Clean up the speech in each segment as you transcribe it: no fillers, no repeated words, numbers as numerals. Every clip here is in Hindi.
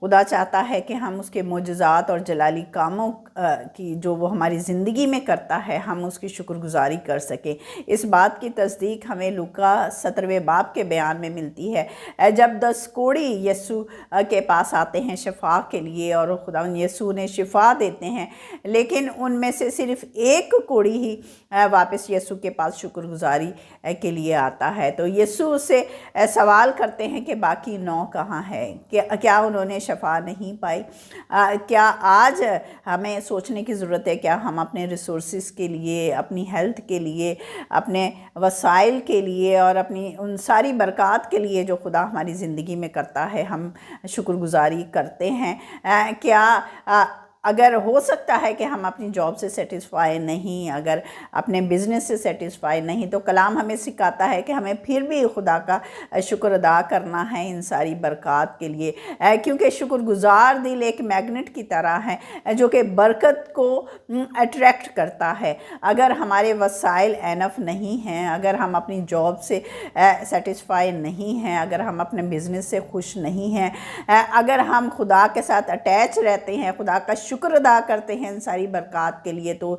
खुदा चाहता है कि हम उसके मोजज़ात और जलाली कामों की जो वो हमारी ज़िंदगी में करता है हम उसकी शुक्रगुजारी कर सकें। इस बात की तस्दीक हमें लूका 17वें बाब के बयान में मिलती है, जब 10 कोढ़ी यीशु के पास आते हैं शिफा के लिए और खुदा यीशु उन्हें शिफा देते हैं, लेकिन उनमें से सिर्फ एक कोढ़ी ही वापस यीशु के पास शुक्रगुजारी के लिए आता है। तो यीशु उससे सवाल करते हैं कि बाकी 9 कहाँ है, क्या उन्होंने शफा नहीं पाई। क्या आज हमें सोचने की ज़रूरत है, क्या हम अपने रिसोर्सेज के लिए, अपनी हेल्थ के लिए, अपने वसाइल के लिए और अपनी उन सारी बरक़ात के लिए जो खुदा हमारी ज़िंदगी में करता है हम शुक्रगुजारी करते हैं? क्या अगर हो सकता है कि हम अपनी जॉब से सेटिस्फाई नहीं, अगर अपने बिज़नेस से सेटिस्फाई नहीं, तो कलाम हमें सिखाता है कि हमें फिर भी खुदा का शुक्र अदा करना है इन सारी बरक़ात के लिए, क्योंकि शुक्रगुजार दिल एक मैग्नेट की तरह है जो कि बरकत को अट्रैक्ट करता है। अगर हमारे वसाइल एनफ नहीं हैं, अगर हम अपनी जॉब से सेटिस्फाई नहीं हैं, अगर हम अपने बिज़नेस से खुश नहीं हैं, अगर हम खुदा के साथ अटैच रहते हैं, खुदा का शुक्र अदा करते हैं इन सारी बरक़ात के लिए, तो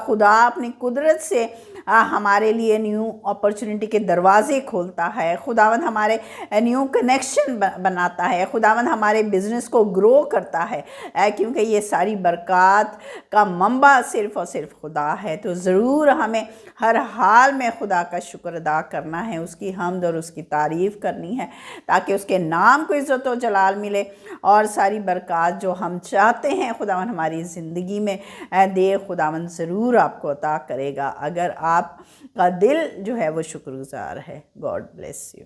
खुदा अपनी कुदरत से हमारे लिए न्यू अपॉर्चुनिटी के दरवाज़े खोलता है। खुदावंद हमारे न्यू कनेक्शन बनाता है। खुदावंद हमारे बिज़नेस को ग्रो करता है, क्योंकि ये सारी बरक़ात का मंबा सिर्फ़ और सिर्फ खुदा है। तो ज़रूर हमें हर हाल में खुदा का शुक्र अदा करना है, उसकी हम्द और उसकी तारीफ़ करनी है, ताकि उसके नाम को इज़्ज़त और जलाल मिले और सारी बरक़ात जो हम चाहते हैं खुदावंद हमारी ज़िंदगी में दे, खुदावंद ज़रूर आपको अता करेगा अगर आपका दिल जो है वो शुक्रगुजार है। God bless you.